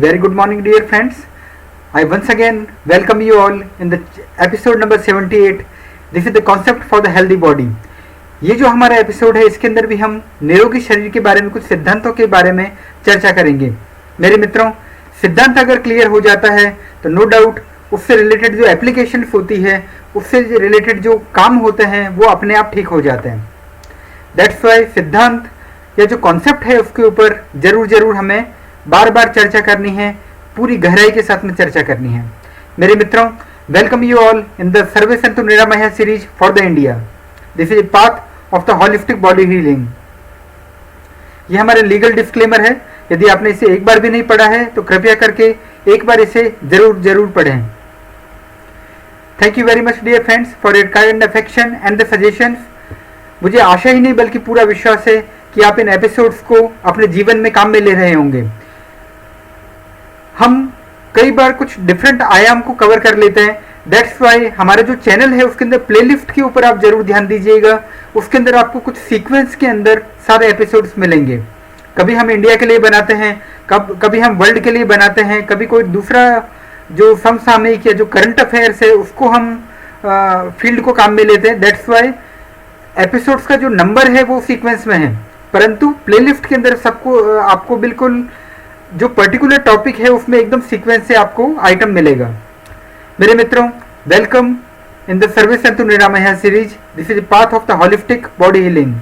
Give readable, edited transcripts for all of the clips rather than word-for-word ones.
very good morning, dear friends. I once again welcome you all in the episode number 78. This is the concept for the healthy body. ये जो हमारा episode है इसके अंदर भी हम निरोगी शरीर के बारे में कुछ सिद्धांतों के बारे में चर्चा करेंगे। मेरे मित्रों, सिद्धांत अगर क्लियर हो जाता है तो नो डाउट उससे रिलेटेड जो एप्लीकेशन होती है, उससे रिलेटेड जो काम होते हैं वो अपने आप ठीक हो जाते हैं। दैट्स वाई सिद्धांत या जो कॉन्सेप्ट है उसके ऊपर जरूर हमें बार बार चर्चा करनी है, पूरी गहराई के साथ में चर्चा करनी है। मेरे मित्रों, welcome you all in the सर्वे संतु निरामया series for the India. This is path of the holistic body healing. ये हमारे लीगल डिस्क्लेमर है। यदि आपने इसे एक बार भी नहीं पढ़ा है तो कृपया करके एक बार इसे जरूर पढ़ें। Thank you very much dear friends for your kind affection and the suggestions. मुझे आशा ही नहीं बल्कि पूरा विश्वास है कि आप इन एपिसोड्स को अपने जीवन में काम में ले रहे होंगे। हम कई बार कुछ डिफरेंट आयाम को कवर कर लेते हैं। दैट्स वाई हमारा जो चैनल है उसके अंदर प्लेलिस्ट के ऊपर आप जरूर ध्यान दीजिएगा। उसके अंदर आपको कुछ सीक्वेंस के अंदर सारे एपिसोड्स मिलेंगे। कभी हम इंडिया के लिए बनाते हैं, कभी हम वर्ल्ड के लिए बनाते हैं, कभी कोई दूसरा जो समसामयिक या जो करंट अफेयर्स है उसको हम फील्ड को काम में लेते हैं। दैट्स वाई एपिसोड्स का जो नंबर है वो सीक्वेंस में है, परंतु प्लेलिस्ट के अंदर सबको आपको बिल्कुल जो पर्टिकुलर टॉपिक है उसमें एकदम सीक्वेंस से आपको आइटम मिलेगा। मेरे मित्रों, वेलकम इन द सर्वे संतु निरामया series. This is path of the holistic body healing.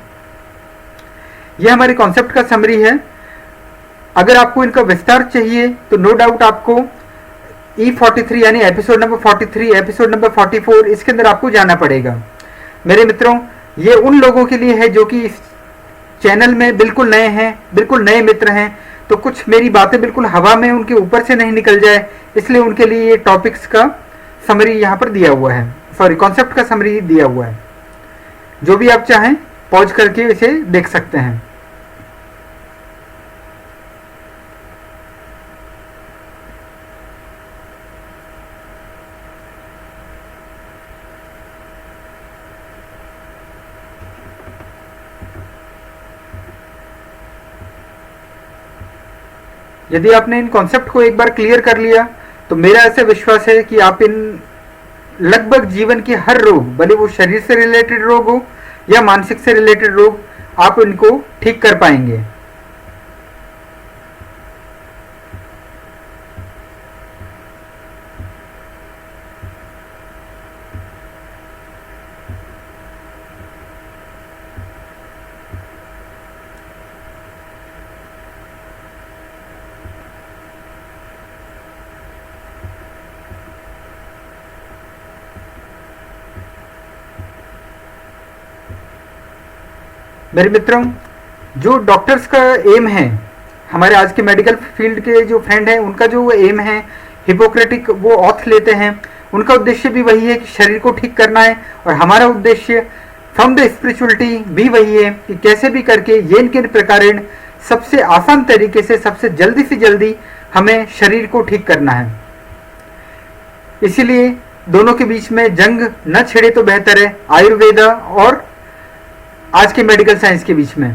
यह हमारे कॉन्सेप्ट का समरी है। अगर आपको इनका विस्तार चाहिए तो नो डाउट आपको E43 यानी एपिसोड नंबर 43, एपिसोड नंबर 44 इसके अंदर आपको जाना पड़ेगा। मेरे मित्रों, ये उन लोगों के लिए है जो कि इस चैनल में बिल्कुल नए हैं, बिल्कुल नए मित्र हैं, तो कुछ मेरी बातें बिल्कुल हवा में उनके ऊपर से नहीं निकल जाए, इसलिए उनके लिए ये टॉपिक्स का समरी यहाँ पर दिया हुआ है, सॉरी कॉन्सेप्ट का समरी दिया हुआ है। जो भी आप चाहें पॉज करके इसे देख सकते हैं। यदि आपने इन कॉन्सेप्ट को एक बार क्लियर कर लिया तो मेरा ऐसा विश्वास है कि आप इन लगभग जीवन के हर रोग, भले वो शरीर से रिलेटेड रोग हो या मानसिक से रिलेटेड रोग, आप इनको ठीक कर पाएंगे। मेरे मित्रों, जो डॉक्टर्स का एम है, हमारे आज के मेडिकल फील्ड के जो फ्रेंड हैं उनका जो एम है, हिपोक्रेटिक वो ऑथ लेते हैं, उनका उद्देश्य भी वही है कि शरीर को ठीक करना है। और हमारा उद्देश्य फ्रॉम द स्पिरिचुअलिटी भी वही है कि कैसे भी करके येन के प्रकारेण सबसे आसान तरीके से सबसे जल्दी से जल्दी हमें शरीर को ठीक करना है। इसीलिए दोनों के बीच में जंग न छिड़े तो बेहतर है। आयुर्वेदा और आज के मेडिकल साइंस के बीच में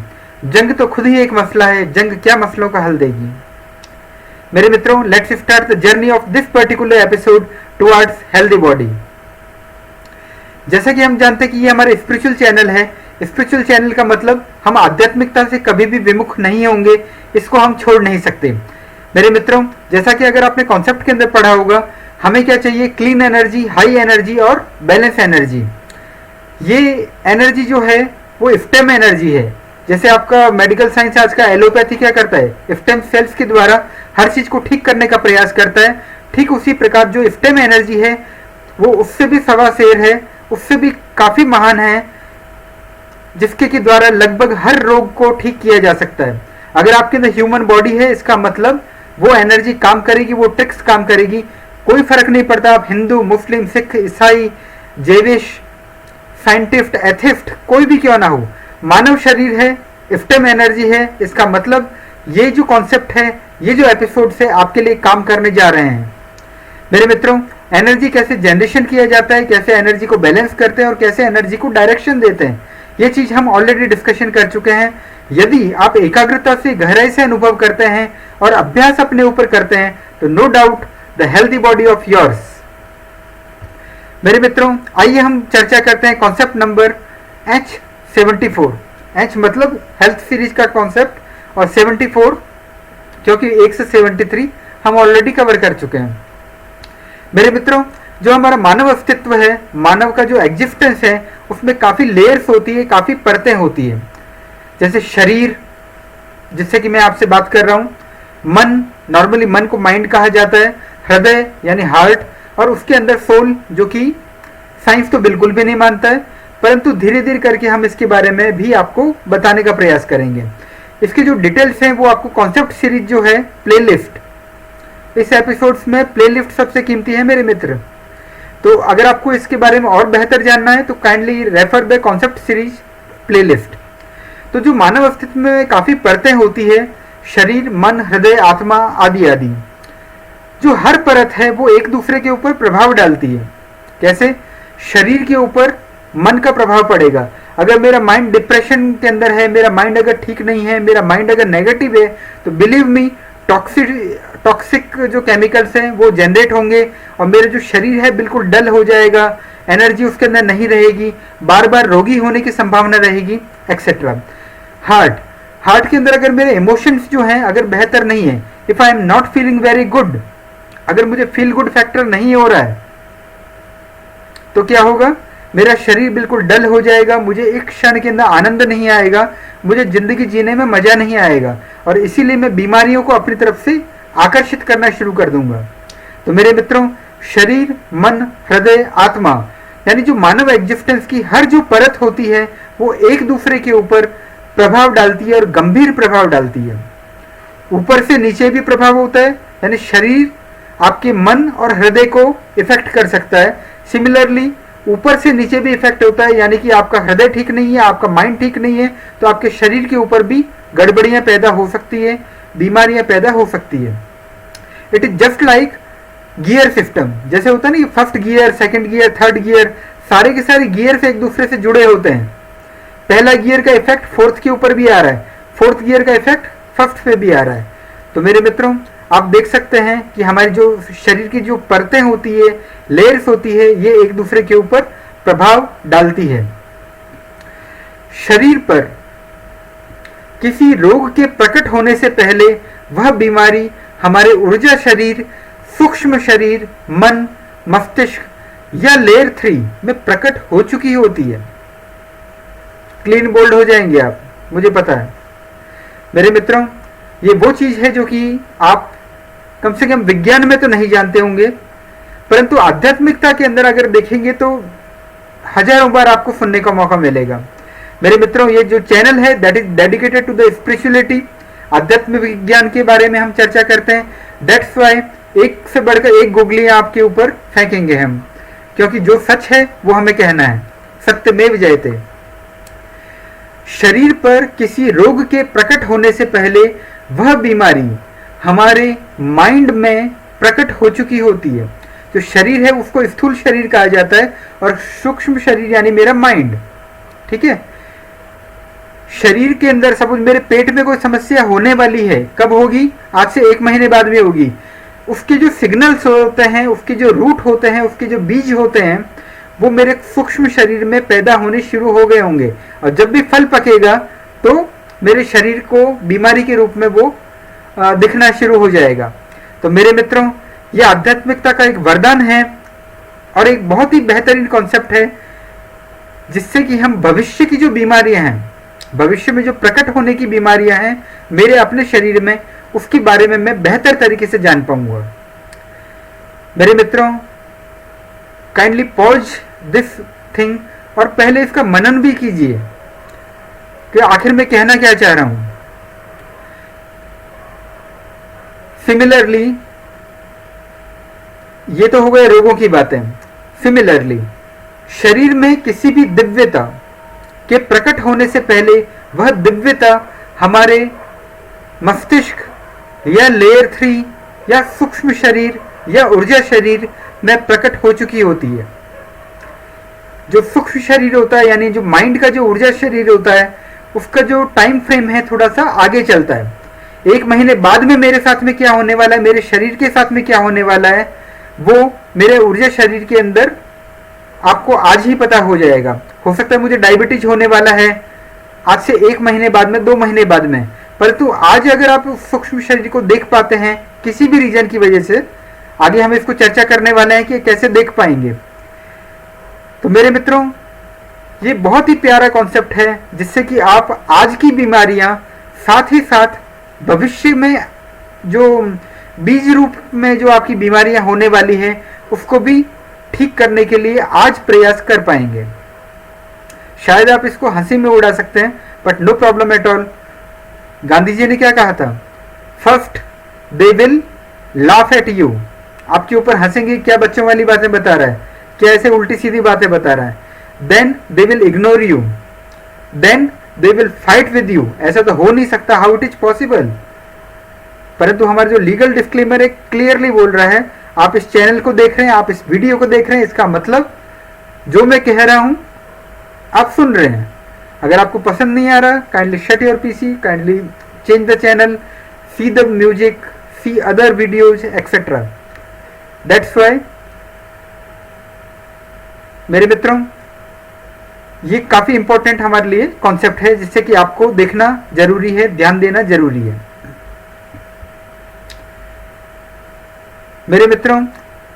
जंग तो खुद ही एक मसला है। जंग क्या मसलों का हल देगी। मेरे मित्रों, let's start the journey of this particular episode towards healthy body. जैसा कि हम जानते हैं कि ये हमारा स्पिरिचुअल चैनल है। स्पिरिचुअल चैनल का मतलब हम आध्यात्मिकता से कभी भी विमुख नहीं होंगे, इसको हम छोड़ नहीं सकते। मेरे मित्रों, जैसा कि अगर आपने कॉन्सेप्ट के अंदर पढ़ा होगा, हमें क्या चाहिए? क्लीन एनर्जी, हाई एनर्जी और बैलेंस एनर्जी। ये एनर्जी जो है वो स्टेम एनर्जी है। जैसे आपका मेडिकल साइंस आज का एलोपैथी क्या करता है? स्टेम सेल्स के द्वारा हर चीज को ठीक करने का प्रयास करता है। ठीक उसी प्रकार जो स्टेम एनर्जी है वो उससे भी सवा शेर है, उससे भी काफी महान है, जिसके के द्वारा लगभग हर रोग को ठीक किया जा सकता है। अगर आपके अंदर ह्यूमन बॉडी है, इसका मतलब वो एनर्जी काम करेगी, वो ट्रिक्स काम करेगी। कोई फर्क नहीं पड़ता आप हिंदू, मुस्लिम, सिख, ईसाई, जैविश, साइंटिस्ट, एथिस्ट, कोई भी क्यों ना हो, मानव शरीर है, स्टेम एनर्जी है। इसका मतलब ये जो कॉन्सेप्ट है, ये जो एपिसोड है आपके लिए काम करने जा रहे हैं। मेरे मित्रों, एनर्जी कैसे जनरेशन किया जाता है, कैसे एनर्जी को बैलेंस करते हैं और कैसे एनर्जी को डायरेक्शन देते हैं, ये चीज हम ऑलरेडी डिस्कशन कर चुके हैं। यदि आप एकाग्रता से गहराई से अनुभव करते हैं और अभ्यास अपने ऊपर करते हैं तो no doubt the healthy body of yours. मेरे मित्रों, आइए हम चर्चा करते हैं कॉन्सेप्ट नंबर H74। H मतलब हेल्थ सीरीज का कॉन्सेप्ट और 74 क्योंकि 1 से 73 हम ऑलरेडी कवर कर चुके हैं। मेरे मित्रों, जो हमारा मानव अस्तित्व है, मानव का जो एग्जिस्टेंस है, उसमें काफ़ी लेयर्स होती है, काफ़ी परतें होती है। जैसे शरीर, जिससे कि मैं आपसे बात कर रहा हूँ, मन, नॉर्मली मन को माइंड कहा जाता है, हृदय यानी हार्ट, और उसके अंदर सोल, जो कि साइंस तो बिल्कुल भी नहीं मानता है, परंतु धीरे धीरे करके हम इसके बारे में भी आपको बताने का प्रयास करेंगे। इसके जो डिटेल्स हैं वो आपको कॉन्सेप्ट सीरीज जो है प्लेलिस्ट, इस एपिसोड्स में प्लेलिस्ट सबसे कीमती है मेरे मित्र। तो अगर आपको इसके बारे में और बेहतर जानना है तो kindly refer the concept series playlist. तो जो मानव अस्तित्व में काफ़ी परतें होती है, शरीर, मन, हृदय, आत्मा आदि आदि, जो हर परत है वो एक दूसरे के ऊपर प्रभाव डालती है। कैसे? शरीर के ऊपर मन का प्रभाव पड़ेगा। अगर मेरा माइंड डिप्रेशन के अंदर है, मेरा माइंड अगर ठीक नहीं है, मेरा माइंड अगर नेगेटिव है, तो बिलीव मी टॉक्सिक जो केमिकल्स हैं वो जनरेट होंगे और मेरा जो शरीर है बिल्कुल डल हो जाएगा, एनर्जी उसके अंदर नहीं रहेगी, बार बार रोगी होने की संभावना रहेगी, एक्सेट्रा। हार्ट के अंदर अगर मेरे इमोशंस जो हैं अगर बेहतर नहीं है, if I am not feeling very good, अगर मुझे फील गुड फैक्टर नहीं हो रहा है, तो क्या होगा? मेरा शरीर बिल्कुल डल हो जाएगा, मुझे एक क्षण के अंदर आनंद नहीं आएगा, मुझे जिंदगी जीने में मजा नहीं आएगा, और इसीलिए मैं बीमारियों को अपनी तरफ से आकर्षित करना शुरू कर दूंगा। तो मेरे मित्रों, शरीर, मन, हृदय, आत्मा, यानी जो मानव एग्जिस्टेंस की हर जो परत होती है वो एक दूसरे के ऊपर प्रभाव डालती है और गंभीर प्रभाव डालती है। ऊपर से नीचे भी प्रभाव होता है, यानी शरीर आपके मन और हृदय को इफेक्ट कर सकता है। सिमिलरली ऊपर से नीचे भी इफेक्ट होता है, यानी कि आपका हृदय ठीक नहीं है, आपका माइंड ठीक नहीं है, तो आपके शरीर के ऊपर भी गड़बड़ियां पैदा हो सकती है, बीमारियां पैदा हो सकती है। It is just like gear system. जैसे होता है ना कि first gear, second gear, third gear, सारे के सारे गियर से एक दूसरे से जुड़े होते हैं। पहला गियर का इफेक्ट फोर्थ के ऊपर भी आ रहा है, फोर्थ गियर का इफेक्ट फर्स्ट पे भी आ रहा है। तो मेरे मित्रों, आप देख सकते हैं कि हमारी जो शरीर की जो परतें होती है, लेयर्स होती है, ये एक दूसरे के ऊपर प्रभाव डालती है। शरीर पर किसी रोग के प्रकट होने से पहले वह बीमारी हमारे ऊर्जा शरीर, सूक्ष्म शरीर, मन, मस्तिष्क या लेयर 3 में प्रकट हो चुकी होती है। क्लीन बोल्ड हो जाएंगे आप, मुझे पता है। मेरे मित्रों, ये वो चीज है जो कि आप कम से कम विज्ञान में तो नहीं जानते होंगे, परंतु आध्यात्मिकता के अंदर अगर देखेंगे तो हजारों बार आपको सुनने का मौका मिलेगा। मेरे मित्रों, ये जो चैनल है that is dedicated to the spirituality, आध्यात्मिक विज्ञान के बारे में हम चर्चा करते हैं। दैट्स वाई एक से बढ़कर एक गोगलियां आपके ऊपर फेंकेंगे हम, क्योंकि जो सच है वो हमें कहना है, सत्यमेव जयते। शरीर पर किसी रोग के प्रकट होने से पहले वह बीमारी हमारे माइंड में प्रकट हो चुकी होती है। जो शरीर है उसको स्थूल शरीर कहा जाता है और सूक्ष्म शरीर यानी मेरा माइंड, ठीक है। शरीर के अंदर सपोज मेरे पेट में कोई समस्या होने वाली है, कब होगी? आज से 1 महीने बाद में होगी। उसके जो सिग्नल्स होते हैं, उसके जो रूट होते हैं, उसके जो बीज होते हैं, वो मेरे सूक्ष्म शरीर में पैदा होने शुरू हो गए होंगे, और जब भी फल पकेगा तो मेरे शरीर को बीमारी के रूप में वो दिखना शुरू हो जाएगा। तो मेरे मित्रों, ये आध्यात्मिकता का एक वरदान है और एक बहुत ही बेहतरीन कॉन्सेप्ट है, जिससे कि हम भविष्य की जो बीमारियां हैं, भविष्य में जो प्रकट होने की बीमारियां हैं मेरे अपने शरीर में, उसके बारे में मैं बेहतर तरीके से जान पाऊंगा। मेरे मित्रों, काइंडली पॉज दिस थिंग और पहले इसका मनन भी कीजिए कि आखिर में कहना क्या चाह रहा हूं। सिमिलरली, ये तो हो गए रोगों की बातें। सिमिलरली, शरीर में किसी भी दिव्यता के प्रकट होने से पहले वह दिव्यता हमारे मस्तिष्क या लेयर 3 या सूक्ष्म शरीर या ऊर्जा शरीर में प्रकट हो चुकी होती है। जो सूक्ष्म शरीर होता है यानी जो माइंड का जो ऊर्जा शरीर होता है उसका जो टाइम फ्रेम है थोड़ा सा आगे चलता है। 1 महीने बाद में मेरे साथ में क्या होने वाला है, मेरे शरीर के साथ में क्या होने वाला है, वो मेरे ऊर्जा शरीर के अंदर आपको आज ही पता हो जाएगा। हो सकता है मुझे डायबिटीज होने वाला है आज से 1 महीने बाद में, 2 महीने बाद में, परंतु आज अगर आप उस सूक्ष्म शरीर को देख पाते हैं किसी भी रीजन की वजह से, आगे हम इसको चर्चा करने वाले हैं कि कैसे देख पाएंगे। तो मेरे मित्रों, ये बहुत ही प्यारा कॉन्सेप्ट है जिससे कि आप आज की बीमारियां साथ ही साथ भविष्य में जो बीज रूप में जो आपकी बीमारियां होने वाली है उसको भी ठीक करने के लिए आज प्रयास कर पाएंगे। शायद आप इसको हंसी में उड़ा सकते हैं, but no problem at all. Gandhi ji ने क्या कहा था? First they will laugh at you, आपके ऊपर हंसेंगे, क्या बच्चों वाली बातें बता रहा है, क्या ऐसे उल्टी सीधी बातें बता रहा है। Then they will ignore you, then they will fight with you. ऐसा तो हो नहीं सकता, हाउ इट इज पॉसिबल। परंतु हमारा जो लीगल डिस्क्लेमर है क्लियरली बोल रहा है, आप इस चैनल को देख रहे हैं, आप इस वीडियो को देख रहे हैं, इसका मतलब जो मैं कह रहा हूं आप सुन रहे हैं। अगर आपको पसंद नहीं आ रहा, kindly shut your PC, kindly change the channel, see the music, see other videos etcetera. That's why मेरे मित्रों, ये काफी इंपॉर्टेंट हमारे लिए कॉन्सेप्ट है जिससे कि आपको देखना जरूरी है, ध्यान देना जरूरी है। मेरे मित्रों,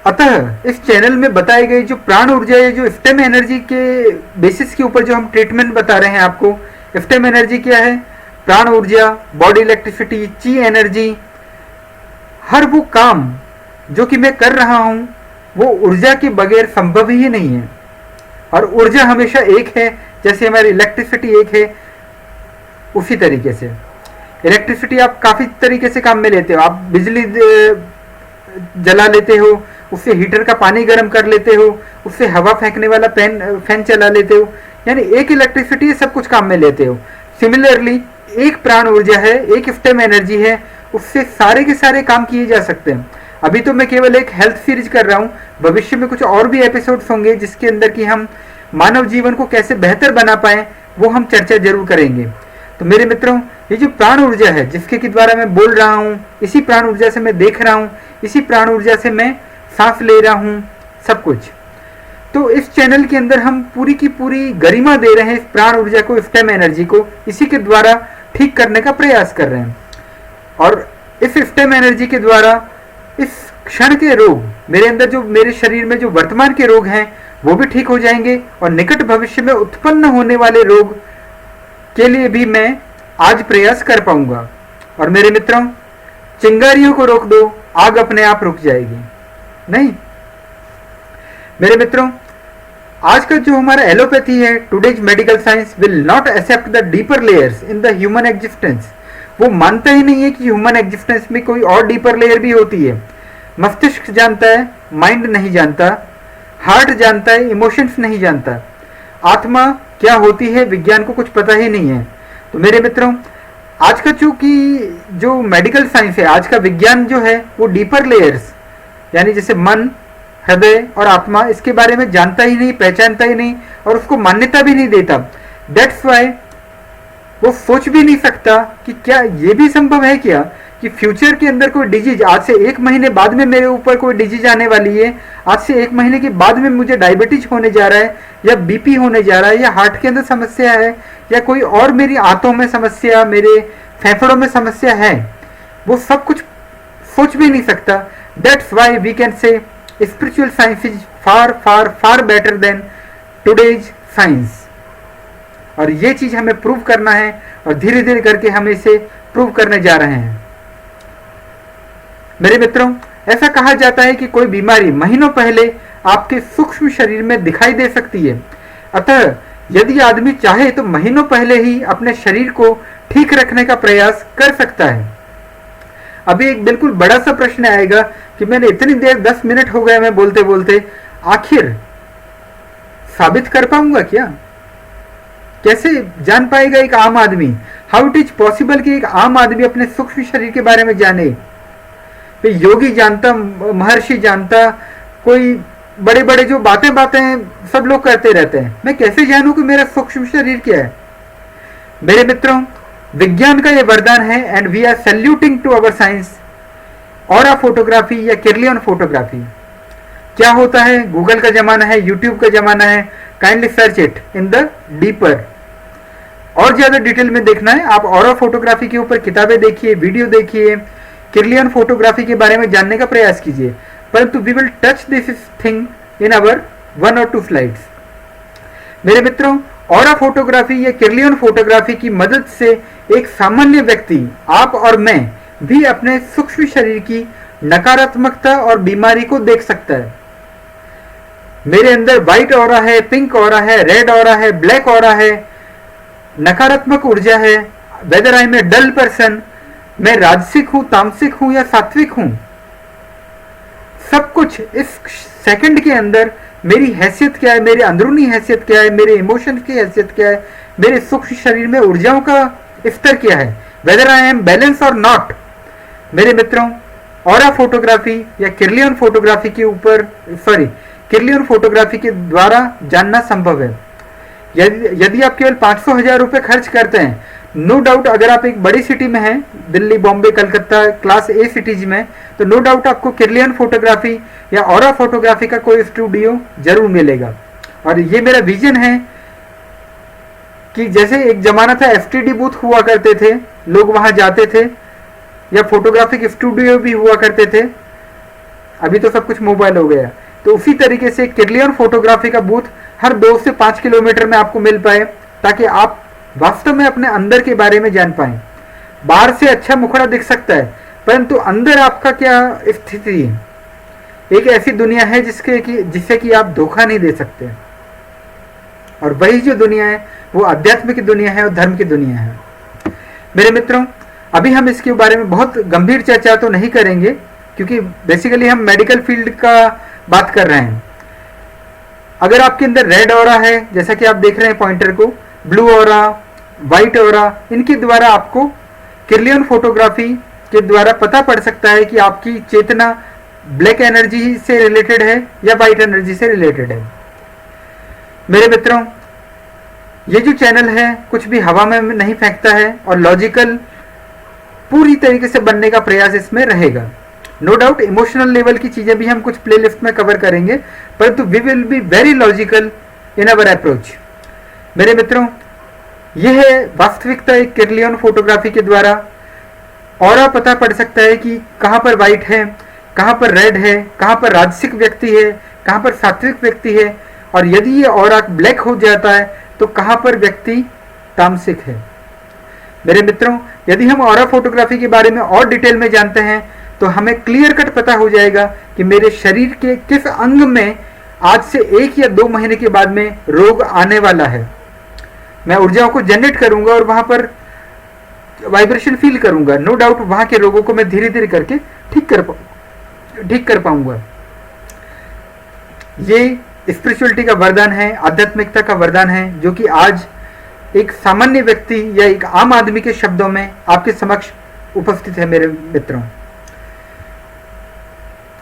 अतः इस चैनल में बताई गई जो प्राण ऊर्जा है, जो स्टेम एनर्जी के बेसिस के ऊपर जो हम ट्रीटमेंट बता रहे हैं आपको, स्टेम एनर्जी क्या है? प्राण ऊर्जा, बॉडी इलेक्ट्रिसिटी, ची एनर्जी, हर वो काम जो कि मैं कर रहा हूं वो ऊर्जा के बगैर संभव ही नहीं है। और ऊर्जा हमेशा एक है, जैसे हमारी इलेक्ट्रिसिटी एक है उसी तरीके से। इलेक्ट्रिसिटी आप काफी तरीके से काम में लेते हो, आप बिजली जला लेते हो, उससे हीटर का पानी गर्म कर लेते हो, उससे हवा फेंकने वाला फैन चला लेते हो, यानी एक इलेक्ट्रिसिटी सब कुछ काम में लेते हो। सिमिलरली एक प्राण ऊर्जा है, एक स्टेम एनर्जी है, उससे सारे के सारे काम किए जा सकते हैं। अभी तो मैं केवल एक हेल्थ सीरीज कर रहा हूं, भविष्य में कुछ और भी एपिसोड्स होंगे जिसके अंदर कि हम मानव जीवन को कैसे बेहतर बना पाए वो हम चर्चा जरूर करेंगे। तो मेरे मित्रों, ये जो प्राण ऊर्जा है जिसके के द्वारा मैं बोल रहा हूँ, इसी प्राण ऊर्जा से मैं देख रहा हूँ, इसी प्राण ऊर्जा से मैं सांस ले रहा हूँ, सब कुछ। तो इस चैनल के अंदर हम पूरी की पूरी गरिमा दे रहे हैं इस प्राण ऊर्जा को, स्टेम एनर्जी को, इसी के द्वारा ठीक करने का प्रयास कर रहे हैं। और इस स्टेम एनर्जी के द्वारा इस क्षण के रोग, मेरे अंदर जो मेरे शरीर में जो वर्तमान के रोग हैं वो भी ठीक हो जाएंगे, और निकट भविष्य में उत्पन्न होने वाले रोग के लिए भी मैं आज प्रयास कर पाऊंगा। और मेरे मित्रों, चिंगारियों को रोक दो, आग अपने आप रुक जाएगी। नहीं मेरे मित्रों, आज का जो हमारा एलोपैथी है, today's medical science will not accept the deeper layers in the human existence. वो मानता ही नहीं है कि ह्यूमन एग्जिस्टेंस में कोई और डीपर लेयर भी होती है। मस्तिष्क जानता है, माइंड नहीं जानता, हार्ट जानता है, इमोशंस नहीं जानता, आत्मा क्या होती है विज्ञान को कुछ पता ही नहीं है। तो मेरे मित्रों, आज का चूंकि जो मेडिकल साइंस है, आज का विज्ञान जो है वो डीपर लेयर्स यानी जैसे मन, हृदय और आत्मा, इसके बारे में जानता ही नहीं, पहचानता ही नहीं और उसको मान्यता भी नहीं देता। दैट्स वाई वो सोच भी नहीं सकता कि क्या ये भी संभव है क्या कि फ्यूचर के अंदर कोई डिजीज, आज से 1 महीने बाद में मेरे ऊपर कोई डिजीज आने वाली है, आज से 1 महीने के बाद में मुझे डायबिटीज होने जा रहा है, या बीपी होने जा रहा है, या हार्ट के अंदर समस्या है, या कोई और मेरी आंतों में समस्या, मेरे फेफड़ों में समस्या है, वो सब कुछ सोच भी नहीं सकता। That's why we can say spiritual science is far far far better than today's science. और ये चीज हमें प्रूव करना है, और धीरे धीरे करके हम इसे प्रूव करने जा रहे हैं। मेरे मित्रों, ऐसा कहा जाता है कि कोई बीमारी महीनों पहले आपके सूक्ष्म शरीर में दिखाई दे सकती है। अतः यदि आदमी चाहे तो महीनों पहले ही अपने शरीर को ठीक रखने का प्रयास कर सकता है। अभी एक बिल्कुल बड़ा सा प्रश्न आएगा कि मैंने इतनी देर 10 मिनट हो गए मैं बोलते बोलते, आखिर साबित कर पाऊंगा क्या? कैसे जान पाएगा एक आम आदमी? हाउ इट इज पॉसिबल कि एक आम आदमी अपने सूक्ष्म शरीर के बारे में जाने? योगी जानता, महर्षि जानता, कोई बड़े बड़े जो बातें सब लोग करते रहते हैं, मैं कैसे जानूं कि मेरा सूक्ष्म शरीर क्या है? मेरे मित्रों, विज्ञान का ये वरदान है and we are saluting to our science. Aura photography या किरलियन फोटोग्राफी क्या होता है? गूगल का जमाना है, यूट्यूब का जमाना है, kindly search it in the deeper. और ज्यादा डिटेल में देखना है आप ऑरा फोटोग्राफी के ऊपर किताबें देखिए, वीडियो देखिए, किरलियन फोटोग्राफी के बारे में जानने का प्रयास कीजिए। परंतु we will touch this thing in our 1 और 2 स्लाइड्स। मेरे मित्रों, ऑरा फोटोग्राफी या किरलियन फोटोग्राफी की मदद से एक सामान्य व्यक्ति, आप और मैं भी अपने सूक्ष्म शरीर की नकारात्मकता और बीमारी को देख सकता है। मेरे अंदर व्हाइट ऑरा है, पिंक ऑरा है, रेड ऑरा है, ब्लैक ऑरा है, नकारात्मक ऊर्जा है। Whether I am a dull person, मैं राजसिक हूं, तामसिक हूं या सात्विक हूं, सब कुछ इस सेकंड के अंदर मेरी हैसियत क्या है, मेरी अंदरूनी हैसियत क्या है, मेरे इमोशंस की हैसियत क्या है, मेरे सूक्ष्म शरीर में ऊर्जाओं का स्तर क्या है, वेदर आई एम बैलेंस और नॉट। मेरे मित्रों, ऑरा फोटोग्राफी या किरलियन फोटोग्राफी के ऊपर किरलियन फोटोग्राफी के द्वारा जानना संभव है। यदि आप केवल 500,000 रुपए खर्च करते हैं, नो डाउट अगर आप एक बड़ी सिटी में हैं, दिल्ली, बॉम्बे, कलकत्ता, क्लास ए सिटीज में, तो नो डाउट आपको किरलियन फोटोग्राफी या ऑरा फोटोग्राफी का कोई स्टूडियो जरूर मिलेगा। और ये मेरा विजन है कि जैसे एक जमाना था एसटीडी बूथ हुआ करते थे, लोग वहां जाते थे, या फोटोग्राफिक स्टूडियो भी हुआ करते थे, अभी तो सब कुछ मोबाइल हो गया, तो उसी तरीके से किरलियन फोटोग्राफी का बूथ हर 2 से 5 किलोमीटर में आपको मिल पाए, ताकि आप वास्तव में अपने अंदर के बारे में जान पाए। बाहर से अच्छा मुखड़ा दिख सकता है, परंतु अंदर आपका क्या स्थिति है? एक ऐसी दुनिया है जिससे कि आप धोखा नहीं दे सकते, और वही जो दुनिया है वो आध्यात्म की दुनिया है और धर्म की दुनिया है। मेरे मित्रों, अभी हम इसके बारे में बहुत गंभीर चर्चा तो नहीं करेंगे, क्योंकि बेसिकली हम मेडिकल फील्ड का बात कर रहे हैं। अगर आपके अंदर रेड ऑरा है, जैसा कि आप देख रहे हैं पॉइंटर को, ब्लू ऑरा, व्हाइट ऑरा, इनके द्वारा आपको किरलियन फोटोग्राफी के द्वारा पता पड़ सकता है कि आपकी चेतना ब्लैक एनर्जी से रिलेटेड है या व्हाइट एनर्जी से रिलेटेड है। मेरे मित्रों, ये जो चैनल है कुछ भी हवा में नहीं फेंकता है, और लॉजिकल पूरी तरीके से बनने का प्रयास इसमें रहेगा। नो डाउट इमोशनल लेवल की चीजें भी हम कुछ प्लेलिस्ट में कवर करेंगे, परंतु we will be very logical in our approach. मेरे मित्रों, यह है वास्तविकता। एक किरलियन फोटोग्राफी के द्वारा ऑरा पता पड़ सकता है कि कहां पर व्हाइट है, कहां पर रेड है, कहां पर राजसिक व्यक्ति है, कहां पर सात्विक व्यक्ति है, और यदि ये ऑरा ब्लैक हो जाता है तो कहां पर व्यक्ति तामसिक है। मेरे मित्रों, यदि हम ऑरा फोटोग्राफी के बारे में और डिटेल में जानते हैं तो हमें क्लियर कट पता हो जाएगा कि मेरे शरीर के किस अंग में आज से 1 या 2 महीने के बाद में रोग आने वाला है। मैं ऊर्जाओं को जनरेट करूंगा और वहां पर वाइब्रेशन फील करूंगा। नो डाउट वहां के रोगों को मैं धीरे धीरे करके ठीक कर पाऊंगा। ये स्पिरिचुअलिटी का वरदान है, आध्यात्मिकता का वरदान है, जो कि आज एक सामान्य व्यक्ति या एक आम आदमी के शब्दों में आपके समक्ष उपस्थित है। मेरे मित्रों,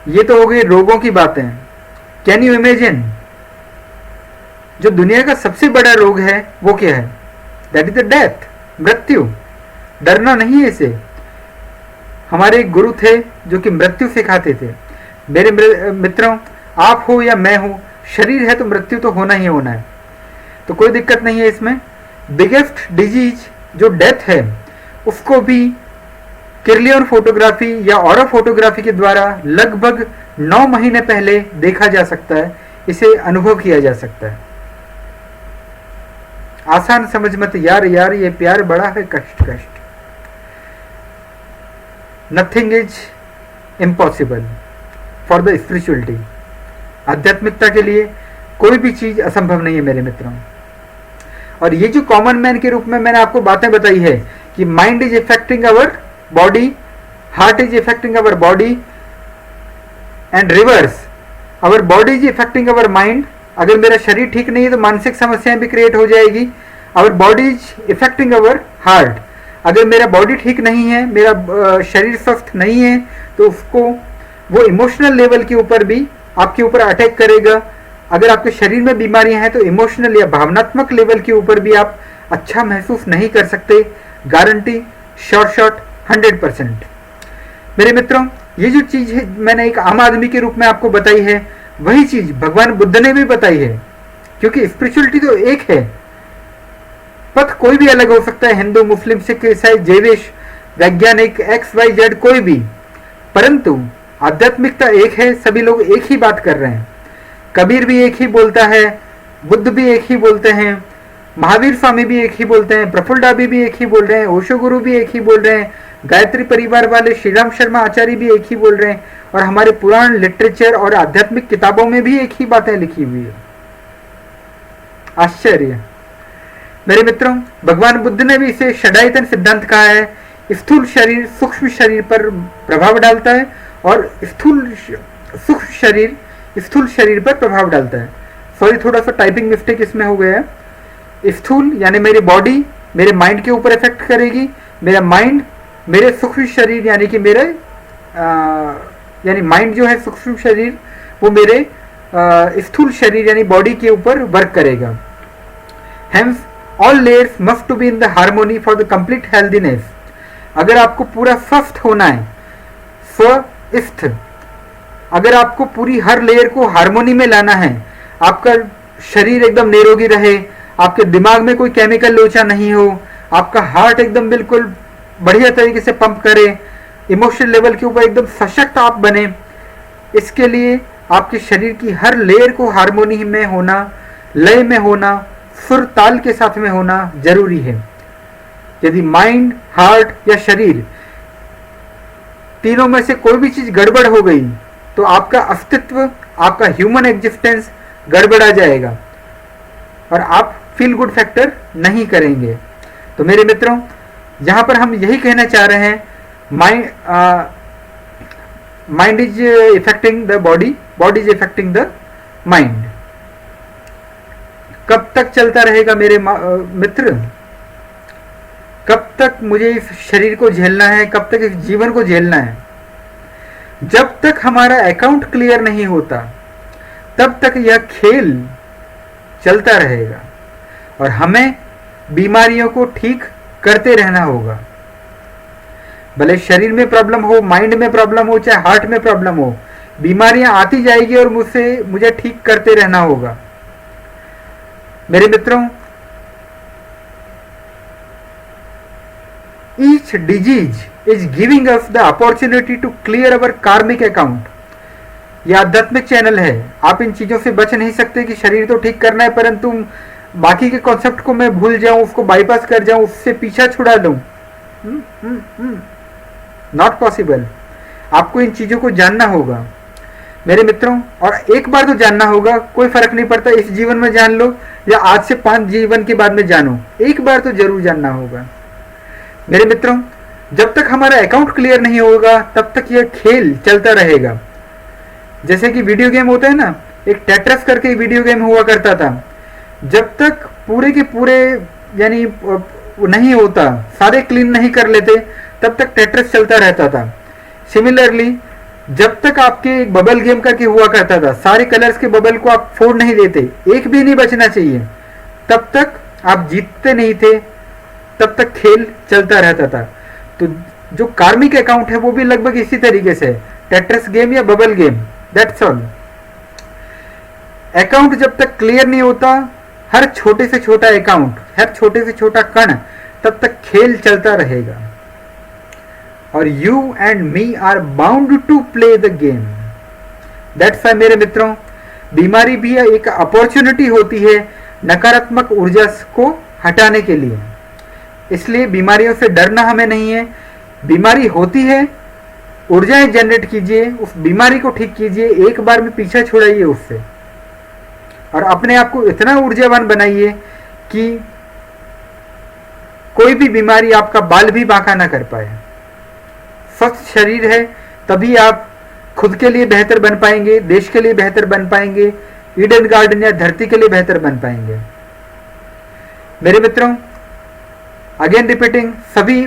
ये तो हो गई रोगों की बातें। कैन यू इमेजिन, जो दुनिया का सबसे बड़ा रोग है वो क्या है? दैट इज द डेथ, मृत्यु। डरना नहीं है इसे। हमारे एक गुरु थे जो कि मृत्यु सिखाते थे। मेरे मित्रों, आप हो या मैं हो, शरीर है तो मृत्यु तो होना ही होना है, तो कोई दिक्कत नहीं है इसमें। बिगेस्ट डिजीज जो डेथ है, उसको भी किरलियन फोटोग्राफी या ऑरा फोटोग्राफी के द्वारा लगभग 9 महीने पहले देखा जा सकता है, इसे अनुभव किया जा सकता है। आसान समझ मत यार, ये प्यार बड़ा है कष्ट। Nothing is impossible for the spirituality. आध्यात्मिकता के लिए कोई भी चीज असंभव नहीं है मेरे मित्रों। और ये जो कॉमन मैन के रूप में मैंने आपको बातें बताई है कि mind is affecting our body, heart is affecting our body, and reverse, our body is affecting our mind. अगर मेरा शरीर ठीक नहीं है तो मानसिक समस्याएं भी क्रिएट हो जाएगी। Our body is affecting our heart. अगर मेरा बॉडी ठीक नहीं है, मेरा शरीर स्वस्थ नहीं है, तो उसको वो इमोशनल लेवल के ऊपर भी आपके ऊपर अटैक करेगा। अगर आपके शरीर में बीमारियां हैं तो इमोशनल या भावनात्मक लेवल के ऊपर भी आप अच्छा महसूस नहीं कर सकते। Guarantee short 100%। मेरे मित्रों, ये जो चीज है मैंने एक आम आदमी के रूप में आपको बताई है, वही चीज भगवान बुद्ध ने भी बताई है। क्योंकि स्पिरिचुअलिटी तो एक है, पथ कोई भी अलग हो सकता है, हिंदू, मुस्लिम, सिख, ईसाई, जैविश, वैज्ञानिक, XYZ कोई भी, परंतु आध्यात्मिकता एक है। सभी लोग एक ही बात कर रहे हैं। कबीर भी एक ही बोलता है, बुद्ध भी एक ही बोलते हैं, महावीर स्वामी भी एक ही बोलते हैं, प्रफुल्ल डाबी भी एक ही बोल रहे हैं, ओशो गुरु भी एक ही बोल रहे हैं, गायत्री परिवार वाले श्रीराम शर्मा आचार्य भी एक ही बोल रहे हैं, और हमारे पुराण, लिटरेचर और आध्यात्मिक किताबों में भी एक ही बातें लिखी हुई है। आश्चर्य। मेरे मित्रों, भगवान बुद्ध ने भी इसे षडायतन सिद्धांत कहा है। स्थूल शरीर सूक्ष्म शरीर पर प्रभाव डालता है और सूक्ष्म शरीर स्थूल शरीर पर प्रभाव डालता है। सॉरी, थोड़ा सा टाइपिंग मिस्टेक इसमें हो गया है। स्थूल यानी मेरी बॉडी मेरे माइंड के ऊपर इफेक्ट करेगी, मेरा माइंड मेरे सूक्ष्म शरीर यानी कि मेरे यानी माइंड जो है सूक्ष्म शरीर वो मेरे स्थूल शरीर यानी बॉडी के ऊपर वर्क करेगा। Hence, all layers must to be in the harmony for the complete healthiness. अगर आपको पूरा स्वस्थ होना है, स्वस्थ, अगर आपको पूरी हर लेयर को हार्मोनी में लाना है, आपका शरीर एकदम निरोगी रहे, आपके दिमाग में कोई केमिकल लोचा नहीं हो, आपका हार्ट एकदम बिल्कुल बढ़िया तरीके से पंप करे, इमोशनल लेवल के ऊपर एकदम सशक्त आप बने, इसके लिए आपके शरीर की हर लेयर को हार्मोनी में होना, लय में होना, सुर ताल के साथ में होना जरूरी है। यदि माइंड, हार्ट या शरीर तीनों में से कोई भी चीज गड़बड़ हो गई तो आपका अस्तित्व, आपका ह्यूमन एग्जिस्टेंस गड़बड़ा जाएगा और आप फील गुड फैक्टर नहीं करेंगे। तो मेरे मित्रों, यहां पर हम यही कहना चाह रहे हैं, mind is affecting the body, body is affecting the mind. कब तक चलता रहेगा मेरे मित्र? कब तक मुझे इस शरीर को झेलना है? कब तक इस जीवन को झेलना है? जब तक हमारा अकाउंट क्लियर नहीं होता तब तक यह खेल चलता रहेगा और हमें बीमारियों को ठीक करते रहना होगा। भले शरीर में प्रॉब्लम हो, माइंड में प्रॉब्लम हो, चाहे हार्ट में प्रॉब्लम हो, बीमारियां आती जाएगी और मुझे ठीक करते रहना होगा। मेरे मित्रों, each disease is giving us the opportunity to clear our karmic account। यह आध्यात्मिक चैनल है, आप इन चीजों से बच नहीं सकते कि शरीर तो ठीक करना है परंतु बाकी के कॉन्सेप्ट को मैं भूल जाऊं, उसको बाईपास कर जाऊं, उससे पीछा छुड़ा लूं। Not possible. आपको इन चीजों को जानना होगा मेरे मित्रों, और एक बार तो जानना होगा, कोई फर्क नहीं पड़ता इस जीवन में जान लो या आज से 5 जीवन के बाद में जानो, एक बार तो जरूर जानना होगा। मेरे मित्रों, जब तक हमारा अकाउंट क्लियर नहीं होगा तब तक यह खेल चलता रहेगा। जैसे कि वीडियो गेम होता है ना, एक टेट्रस करके वीडियो गेम हुआ करता था, जब तक पूरे के पूरे यानी नहीं होता, सारे क्लीन नहीं कर लेते तब तक टेट्रस चलता रहता था। सिमिलरली जब तक आपके एक बबल गेम करके हुआ करता था, सारे कलर्स के बबल को आप फोड़ नहीं देते, एक भी नहीं बचना चाहिए, तब तक आप जीतते नहीं थे, तब तक खेल चलता रहता था। तो जो कार्मिक अकाउंट है वो भी लगभग इसी तरीके से, टेट्रस गेम या bubble game, that's all. Account जब तक क्लियर नहीं होता, हर छोटे से छोटा अकाउंट, हर छोटे से छोटा कण, तब तक खेल चलता रहेगा। और you and me are bound to play the game. That's why मेरे मित्रों, बीमारी भी एक अपॉर्चुनिटी होती है नकारात्मक ऊर्जा को हटाने के लिए। इसलिए बीमारियों से डरना हमें नहीं है। बीमारी होती है, ऊर्जाएं जनरेट कीजिए, उस बीमारी को ठीक कीजिए, एक बार में पीछा छुड़ाइए उससे, और अपने आप को इतना ऊर्जावान बनाइए कि कोई भी बीमारी आपका बाल भी बांका ना कर पाए। स्वस्थ शरीर है तभी आप खुद के लिए बेहतर बन पाएंगे, देश के लिए बेहतर बन पाएंगे, ईडन गार्डन या धरती के लिए बेहतर बन पाएंगे। मेरे मित्रों, अगेन रिपीटिंग, सभी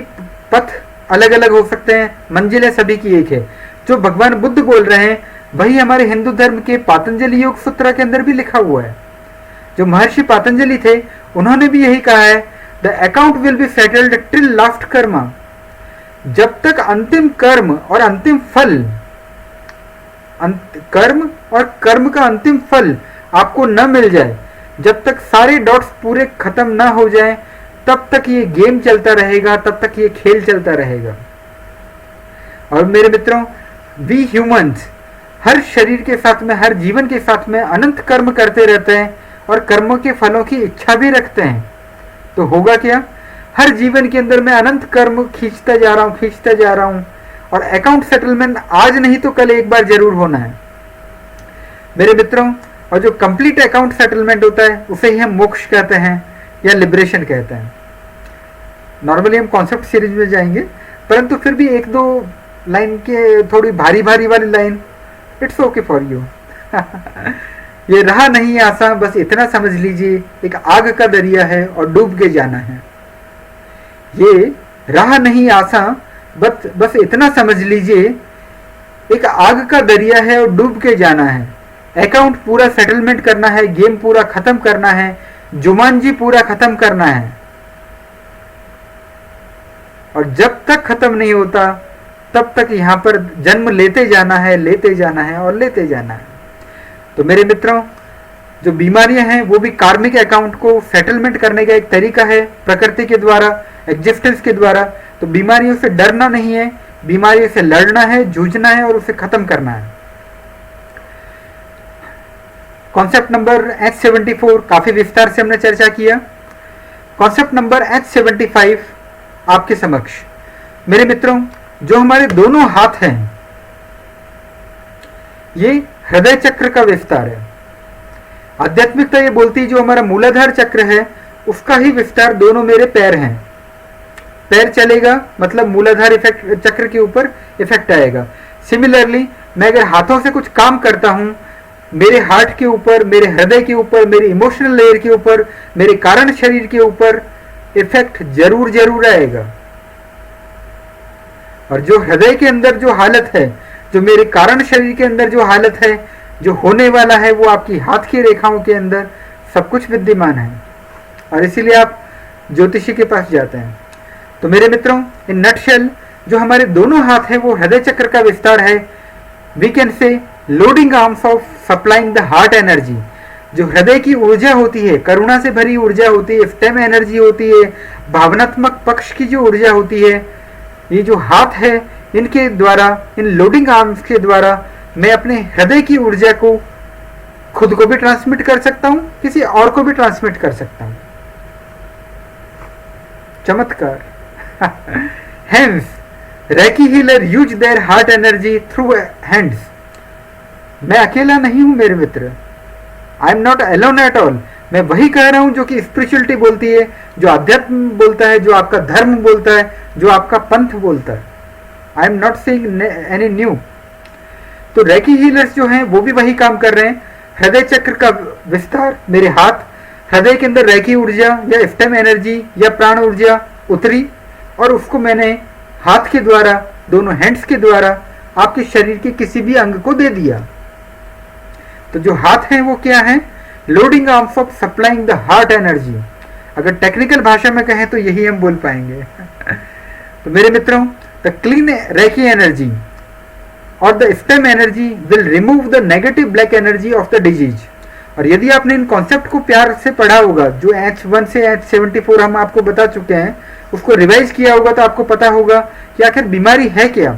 पथ अलग अलग हो सकते हैं, मंजिलें सभी की एक है। जो भगवान बुद्ध बोल रहे हैं वही हमारे हिंदू धर्म के पातंजलि योग सूत्र के अंदर भी लिखा हुआ है। जो महर्षि पातंजलि थे उन्होंने भी यही कहा है, the account will be settled till last Karma. जब तक अंतिम कर्म और अंतिम फल, कर्म और कर्म का अंतिम फल आपको न मिल जाए, जब तक सारे डॉट्स पूरे खत्म ना हो जाएं, तब तक ये गेम चलता रहेगा, तब तक ये खेल चलता रहेगा। और मेरे मित्रों, वी ह्यूमंस हर शरीर के साथ में, हर जीवन के साथ में अनंत कर्म करते रहते हैं और कर्मों के फलों की इच्छा भी रखते हैं। तो होगा क्या, हर जीवन के अंदर मैं अनंत कर्म खींचता जा रहा हूं और अकाउंट सेटलमेंट आज नहीं तो कल एक बार जरूर होना है मेरे मित्रों। और जो कंप्लीट अकाउंट सेटलमेंट होता है उसे ही हम मोक्ष कहते हैं या लिबरेशन कहते हैं। नॉर्मली हम कॉन्सेप्ट सीरीज में जाएंगे, परंतु फिर भी एक दो लाइन के थोड़ी भारी भारी वाली line, it's okay for you. ये रहा नहीं आसान, बस इतना समझ लीजिए, एक आग का दरिया है और डूब के जाना है। ये राह नहीं आसान, बस इतना समझ लीजिए, एक आग का दरिया है और डूब के जाना है। अकाउंट पूरा सेटलमेंट करना है, गेम पूरा खत्म करना है, जुमानजी पूरा खत्म करना है। और जब तक खत्म नहीं होता तब तक यहां पर जन्म लेते जाना है और लेते जाना है। तो मेरे मित्रों, जो बीमारियां हैं वो भी कार्मिक अकाउंट को सेटलमेंट करने का एक तरीका है, प्रकृति के द्वारा, एग्जिस्टेंस के द्वारा। तो बीमारियों से डरना नहीं है, बीमारियों से लड़ना है, जूझना है और उसे खत्म करना है। कॉन्सेप्ट नंबर H74 काफी विस्तार से हमने चर्चा किया। कॉन्सेप्ट नंबर H75 आपके समक्ष। मेरे मित्रों, जो हमारे दोनों हाथ हैं ये हृदय चक्र का विस्तार है। आध्यात्मिकता ये बोलती है जो हमारा मूलाधार चक्र है उसका ही विस्तार दोनों मेरे पैर हैं। पैर चलेगा मतलब मूलाधार इफेक्ट चक्र के ऊपर इफेक्ट आएगा। सिमिलरली मैं अगर हाथों से कुछ काम करता हूं, मेरे हार्ट के ऊपर, मेरे हृदय के ऊपर, मेरे इमोशनल लेयर के ऊपर, मेरे कारण शरीर के ऊपर इफेक्ट जरूर आएगा। और जो हृदय के अंदर जो हालत है, जो मेरे कारण शरीर के अंदर जो हालत है, जो होने वाला है, वो आपकी हाथ की रेखाओं के अंदर सब कुछ विद्यमान है। और इसीलिए आप ज्योतिषी के पास जाते हैं। तो मेरे मित्रों, इन नटशेल जो हमारे दोनों हाथ है वो हृदय चक्र का विस्तार है। We can say loading arms of supplying the heart energy. जो हृदय की ऊर्जा होती है, करुणा से भरी ऊर्जा होती है, स्टेम एनर्जी होती है, भावनात्मक पक्ष की जो ऊर्जा होती है, ये जो हाथ है इनके द्वारा, इन लोडिंग आर्म्स के द्वारा मैं अपने हृदय की ऊर्जा को खुद को भी ट्रांसमिट कर सकता हूं, किसी और को भी ट्रांसमिट कर सकता हूं। चमत्कार। Hence, Reiki healer use their heart energy through hands. मैं अकेला नहीं हूं मेरे मित्र, I am not alone at all. मैं वही कह रहा हूं जो कि स्पिरिचुअलिटी बोलती है, जो अध्यात्म बोलता है, जो आपका धर्म बोलता है, जो आपका पंथ बोलता है। आई am not saying any new. तो रेकी हीलर्स जो हैं वो भी वही काम कर रहे हैं। हृदय चक्र का विस्तार, मेरे हाथ, हृदय के अंदर रेकी ऊर्जा या स्टेम एनर्जी या प्राण ऊर्जा उतरी और उसको मैंने हाथ के द्वारा, दोनों हैंड्स के द्वारा आपके शरीर के किसी भी अंग को दे दिया। तो जो हाथ हैं वो क्या है? Loading arms of supplying the heart energy. अगर टेक्निकल भाषा में कहें तो यही हम बोल पाएंगे। तो मेरे मित्रों, द क्लीन रेकी एनर्जी और the stem energy will remove the negative black energy of the disease. और यदि आपने इन कॉन्सेप्ट को प्यार से पढ़ा होगा, जो H1 से H74 हम आपको बता चुके हैं, उसको रिवाइज किया होगा, तो आपको पता होगा कि आखिर बीमारी है क्या।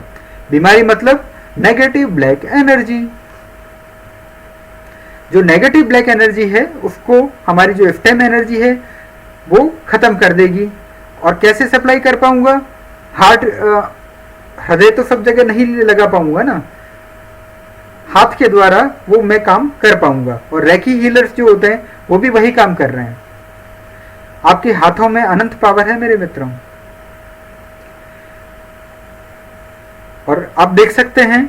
बीमारी मतलब नेगेटिव ब्लैक एनर्जी। जो नेगेटिव ब्लैक एनर्जी है उसको हमारी जो स्टेम एनर्जी है वो खत्म कर देगी। और कैसे सप्लाई कर पाऊंगा? हार्ट, हृदय तो सब जगह नहीं लगा पाऊंगा ना, हाथ के द्वारा वो मैं काम कर पाऊंगा। और रेकी हीलर्स जो होते हैं वो भी वही काम कर रहे हैं। आपके हाथों में अनंत पावर है मेरे मित्रों। और आप देख सकते हैं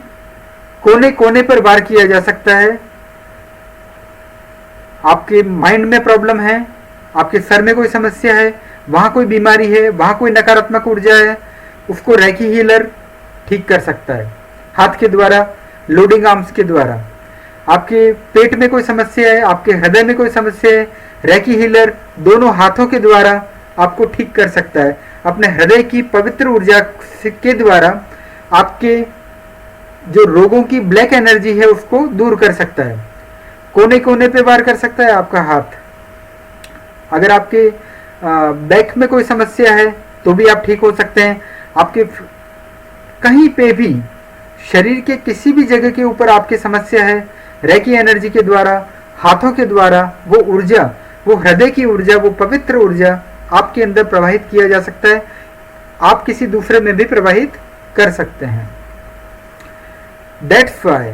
कोने कोने पर वार किया जा सकता है। आपके माइंड में प्रॉब्लम है, आपके सर में कोई समस्या है, वहां कोई बीमारी है, वहां कोई नकारात्मक ऊर्जा है, उसको रेकी हीलर ठीक कर सकता है। हाथ के द्वारा लोडिंग आर्म्स के द्वारा। आपके पेट में कोई समस्या है, आपके हृदय में कोई समस्या है, रेकी हीलर दोनों हाथों के द्वारा आपको ठीक कर सकता है। अपने हृदय की पवित्र ऊर्जा के द्वारा आपके जो रोगों की ब्लैक एनर्जी है उसको दूर कर सकता है। कोने कोने पे वार कर सकता है आपका हाथ। अगर आपके बैक में कोई समस्या है तो भी आप ठीक हो सकते हैं। आपके कहीं पे भी शरीर के किसी भी जगह के ऊपर आपकी समस्या है, रेकी एनर्जी के द्वारा, हाथों के द्वारा वो ऊर्जा, वो हृदय की ऊर्जा, वो पवित्र ऊर्जा आपके अंदर प्रवाहित किया जा सकता है। आप किसी दूसरे में भी प्रवाहित कर सकते हैं। दैट्स वाई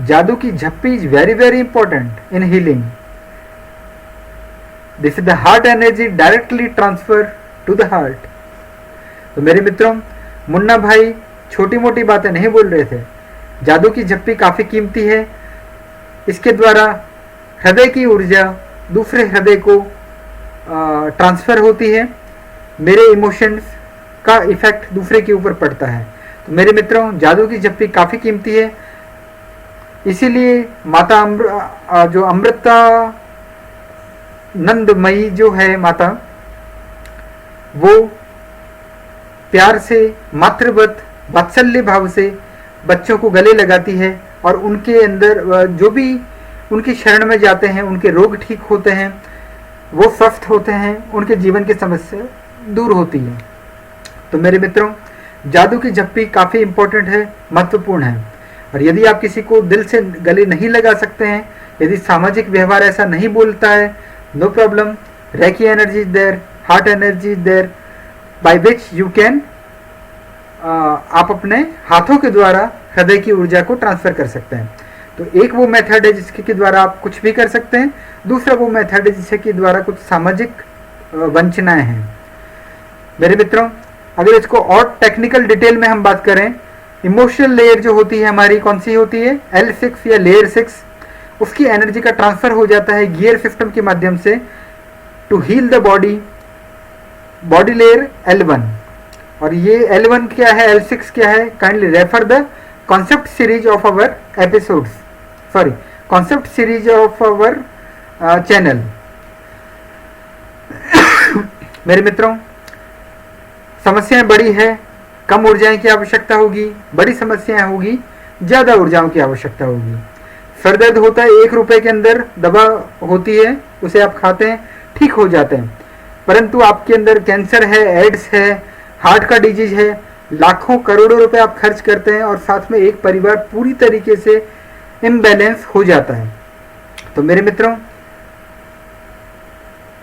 जादू की झप्पी is very very important in healing. This is the heart energy directly transfer to the heart. तो मेरे मित्रों, मुन्ना भाई छोटी मोटी बातें नहीं बोल रहे थे। जादू की झप्पी काफी कीमती है। इसके द्वारा हृदय की ऊर्जा दूसरे हृदय को ट्रांसफर होती है। मेरे इमोशंस का इफेक्ट दूसरे के ऊपर पड़ता है। तो मेरे मित्रों, जादू की झप्पी काफी कीमती है। इसीलिए माता जो अमृता नंदमयी जो है माता, वो प्यार से, मातृवत, वात्सल्य भाव से बच्चों को गले लगाती है और उनके अंदर जो भी उनकी शरण में जाते हैं उनके रोग ठीक होते हैं, वो स्वस्थ होते हैं, उनके जीवन की समस्या दूर होती है। तो मेरे मित्रों, जादू की झप्पी काफ़ी इम्पोर्टेंट है, महत्वपूर्ण है। और यदि आप किसी को दिल से गले नहीं लगा सकते हैं, यदि सामाजिक व्यवहार ऐसा नहीं बोलता है, no problem, reiki energy is there, heart energy is there, by which you can आप अपने हाथों के द्वारा हृदय की ऊर्जा को ट्रांसफर कर सकते हैं। तो एक वो मेथड है जिसके के द्वारा आप कुछ भी कर सकते हैं। दूसरा वो मेथड है जिसके द्वारा कुछ सामाजिक वंचनाएं हैं। मेरे मित्रों, अगर इसको और टेक्निकल डिटेल में हम बात करें, इमोशनल लेयर जो होती है हमारी, कौन सी होती है, L6 या लेयर 6, उसकी एनर्जी का ट्रांसफर हो जाता है गियर सिस्टम के माध्यम से to heal the body, body layer L1। और ये L1 क्या है, L6 क्या है, kindly refer the concept series of our episodes, sorry concept series of our channel. मेरे मित्रों, समस्याएं बड़ी है, कम ऊर्जाएं की आवश्यकता होगी, बड़ी समस्याएं होगी, ज़्यादा ऊर्जाओं की आवश्यकता होगी। सर दर्द होता है, 1 रुपए के अंदर दवा होती है, उसे आप खाते हैं, ठीक हो जाते हैं। परंतु आपके अंदर कैंसर है, एड्स है, हार्ट का डिजीज है, लाखों करोड़ों रुपए आप खर्च करते हैं और साथ में एक परिवार पूरी तरीके से इम्बैलेंस हो जाता है। तो मेरे मित्रों,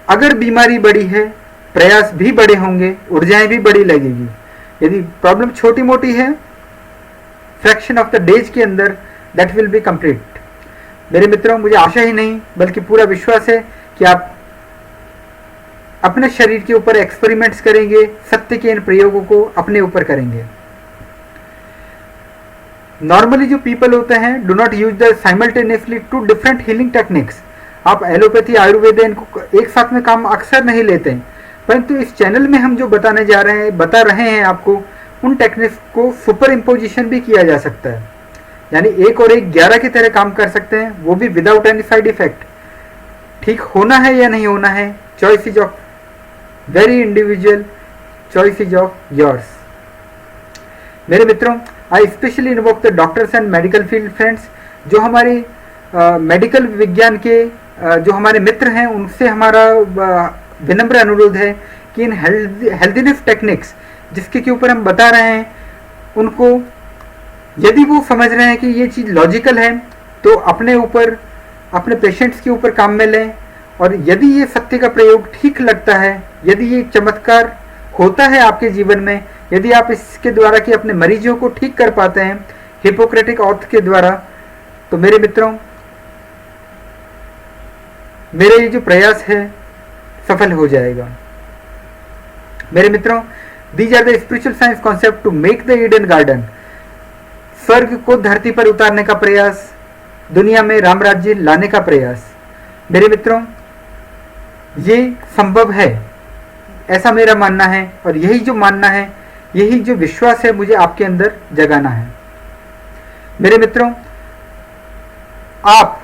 अगर बीमारी बड़ी है, प्रयास भी बड़े होंगे, ऊर्जाएं भी बड़ी लगेगी। यदि प्रॉब्लम छोटी मोटी है, फ्रैक्शन ऑफ द डेज के अंदर दैट विल बी कंप्लीट। मेरे मित्रों, मुझे आशा ही नहीं बल्कि पूरा विश्वास है कि आप अपने शरीर के ऊपर एक्सपेरिमेंट्स करेंगे, सत्य के इन प्रयोगों को अपने ऊपर करेंगे। नॉर्मली जो पीपल होते हैं, do not use the simultaneously two different healing techniques. आप एलोपैथी, आयुर्वेद, इनको एक साथ में काम अक्सर नहीं लेते हैं, परंतु इस चैनल में हम जो बता रहे हैं आपको, उन टेक्निक्स को सुपर इम्पोजिशन भी किया जा सकता है। यानी 1 और 1 11 की तरह काम कर सकते हैं, वो भी विदाउट एनी साइड इफेक्ट। ठीक होना है या नहीं होना है, choice is of very individual, choice is of yours. मेरे मित्रों, I specially invoke the doctors and medical field friends. जो हमारे मेडिकल विज्ञान के जो हमारे मित्र हैं, उनसे हमारा विनम्र अनुरोध है कि इन हेल्दीनेस टेक्निक्स जिसके के ऊपर हम बता रहे हैं, उनको यदि वो समझ रहे हैं कि ये चीज़ लॉजिकल है, तो अपने ऊपर, अपने पेशेंट्स के ऊपर काम में लें। और यदि ये सत्य का प्रयोग ठीक लगता है, यदि ये चमत्कार होता है आपके जीवन में, यदि आप इसके द्वारा कि अपने मरीजों को ठीक कर पाते हैं हिपोक्रेटिक ऑथ के द्वारा, तो मेरे मित्रों, मेरे ये जो प्रयास है सफल हो जाएगा। मेरे मित्रों, these are the spiritual science concept to make the Eden garden. स्वर्ग को धरती पर उतारने का प्रयास, दुनिया में राम राज्य लाने का प्रयास। मेरे मित्रों, ये संभव है, ऐसा मेरा मानना है। और यही जो मानना है, यही जो विश्वास है, मुझे आपके अंदर जगाना है। मेरे मित्रों, आप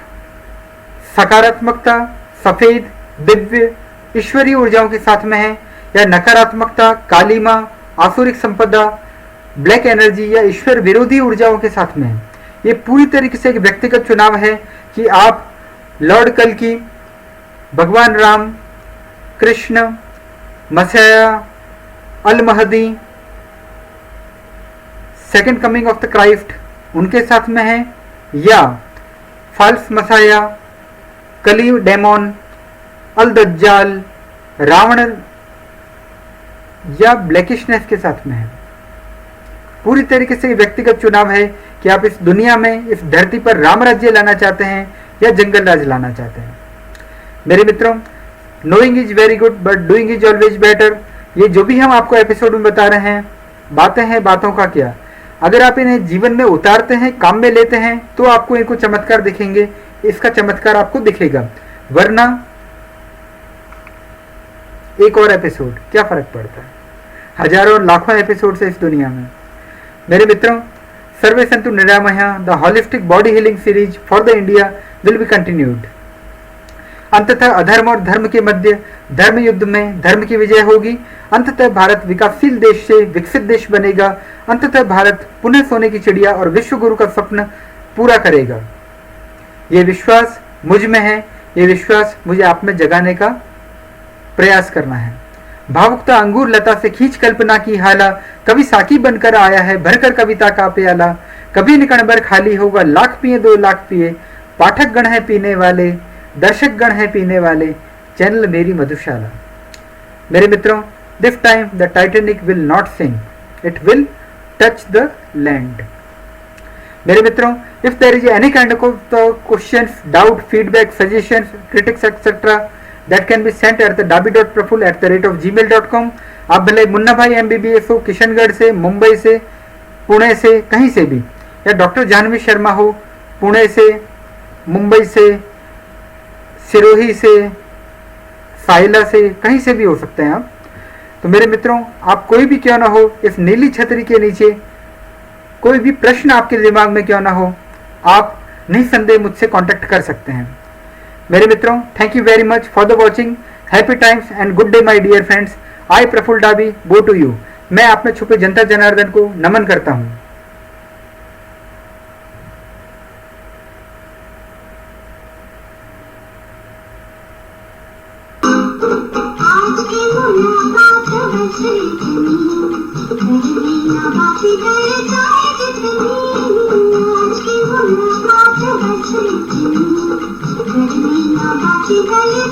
सकारात्मकता, सफेद, दिव्य, ईश्वरीय ऊर्जाओं के साथ में हैं या नकारात्मकता, कालीमा, आसुरिक संपदा, ब्लैक एनर्जी या ईश्वर विरोधी ऊर्जाओं के साथ में हैं। ये पूरी तरीके से एक व्यक्तिगत चुनाव है कि आप लॉर्ड कल्कि, भगवान राम, कृष्ण, मसीहा, al Mahdi, second coming of the Christ उनके साथ में है, या false messiah, Kali demon, al Dajjal, Ravan या ब्लैकिशनेस के साथ में है। पूरी तरीके से व्यक्तिगत चुनाव है कि आप इस दुनिया में, इस धरती पर राम राज्य लाना चाहते हैं या जंगल राज लाना चाहते हैं। मेरे मित्रों, knowing is very good but doing is always better. ये जो भी हम आपको एपिसोड में बता रहे हैं, बातें हैं, बातों का क्या, अगर आप इन्हें जीवन में उतारते हैं, काम में लेते हैं, तो आपको इनको चमत्कार दिखेंगे, इसका चमत्कार आपको दिखेगा। वरना एक और एपिसोड क्या फर्क पड़ता है, हजारों और लाखों एपिसोड से इस दुनिया में। मेरे मित्रों, सर्वे संतु निरामया, the holistic body healing series for the India will be continued. अंततः अधर्म और धर्म के मध्य धर्म युद्ध में धर्म की विजय होगी। अंततः भारत विकासशील देश से विकसित देश बनेगा। अंततः भारत पुनः सोने की चिड़िया और विश्व गुरु का स्वप्न पूरा करेगा। ये विश्वास मुझ में है, ये विश्वास मुझे आप में जगाने का प्रयास करना है। भावुकता अंगूर लता से खींच कल्पना की हाला, कभी साकी बनकर आया है भरकर कविता का प्याला। कभी निकण भर खाली होगा, लाख पिए 2 लाख पिए। पाठक गण है पीने वाले, दर्शक गण है पीने वाले, चैनल मेरी मधुशाला। मेरे मित्रों, this time the Titanic will not sink, it will touch the land. मेरे मित्रों, if there is any kind of questions, doubt, feedback, suggestions, critics etcetera that can be sent at the dabi.praful@gmail.com। आप भले मुन्ना भाई MBBS हो किशनगढ़ से, मुंबई से, पुणे से, कहीं से भी, या डॉक्टर जानवी शर्मा हो पुणे से, मुंबई से, सिरोही से, साइला से, कहीं से भी हो सकते हैं आप। तो मेरे मित्रों, आप कोई भी क्यों ना हो, इस नीली छतरी के नीचे कोई भी प्रश्न आपके दिमाग में क्यों ना हो, आप निसंदेह मुझसे कांटेक्ट कर सकते हैं। मेरे मित्रों, thank you very much for the watching. Happy times and good day my dear friends. I Praful Dabi go to you. मैं आप में छुपे जनता जनार्दन को नमन करता हूँ।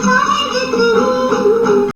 Thank you.